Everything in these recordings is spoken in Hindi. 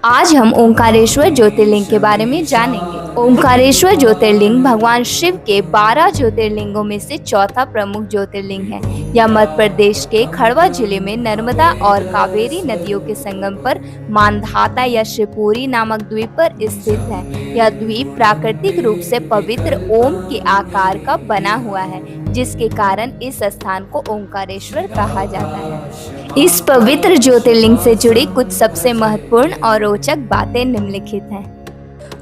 आज हम ओंकारेश्वर ज्योतिर्लिंग के बारे में जानेंगे। ओंकारेश्वर ज्योतिर्लिंग भगवान शिव के 12 ज्योतिर्लिंगों में से चौथा प्रमुख ज्योतिर्लिंग है। यह मध्य प्रदेश के खंडवा जिले में नर्मदा और कावेरी नदियों के संगम पर मानधाता या शिवपुरी नामक द्वीप पर स्थित है। यह द्वीप प्राकृतिक रूप से पवित्र ओम के आकार का बना हुआ है, जिसके कारण इस स्थान को ओंकारेश्वर कहा जाता है। इस पवित्र ज्योतिर्लिंग से जुड़ी कुछ सबसे महत्वपूर्ण और रोचक बातें निम्नलिखित हैं।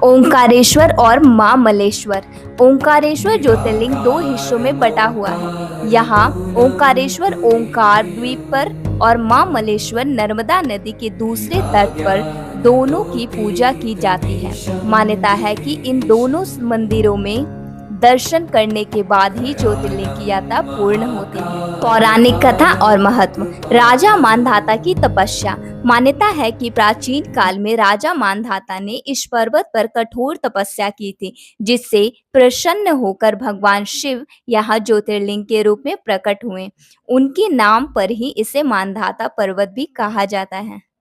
ओंकारेश्वर और मां मलेश्वर। ओंकारेश्वर ज्योतिर्लिंग दो हिस्सों में बटा हुआ है। यहाँ ओंकारेश्वर ओंकार द्वीप पर और मां मलेश्वर नर्मदा नदी के दूसरे तट पर दोनों की पूजा की जाती है। मान्यता है कि इन दोनों मंदिरों में दर्शन करने के बाद ही ज्योतिर्लिंग की यात्रा पूर्ण होती है। पौराणिक कथा और महत्व। राजा मानधाता की तपस्या। मान्यता है कि प्राचीन काल में राजा मानधाता ने इस पर्वत पर कठोर तपस्या की थी, जिससे प्रसन्न होकर भगवान शिव यहाँ ज्योतिर्लिंग के रूप में प्रकट हुए। उनके नाम पर ही इसे मानधाता पर्वत भी कहा जाता है।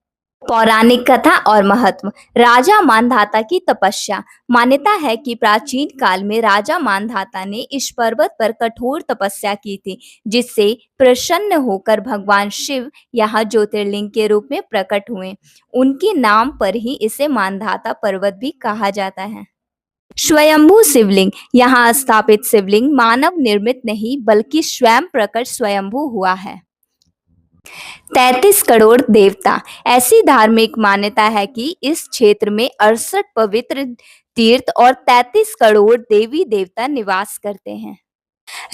पौराणिक कथा और महत्व। राजा मानधाता की तपस्या। मान्यता है कि प्राचीन काल में राजा मानधाता ने इस पर्वत पर कठोर तपस्या की थी, जिससे प्रसन्न होकर भगवान शिव यहाँ ज्योतिर्लिंग के रूप में प्रकट हुए। उनके नाम पर ही इसे मानधाता पर्वत भी कहा जाता है। स्वयंभू शिवलिंग। यहाँ स्थापित शिवलिंग मानव निर्मित नहीं बल्कि स्वयं प्रकट स्वयंभू हुआ है। 33 करोड़ देवता। ऐसी धार्मिक मान्यता है कि इस क्षेत्र में 68 पवित्र तीर्थ और 33 करोड़ देवी देवता निवास करते हैं।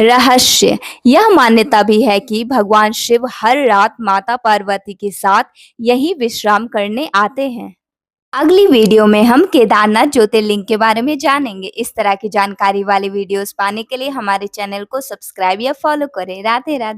रहस्य। यह मान्यता भी है कि भगवान शिव हर रात माता पार्वती के साथ यहीं विश्राम करने आते हैं। अगली वीडियो में हम केदारनाथ ज्योतिर्लिंग के बारे में जानेंगे। इस तरह की जानकारी वाली वीडियोस पाने के लिए हमारे चैनल को सब्सक्राइब या फॉलो करें। राधे राधे।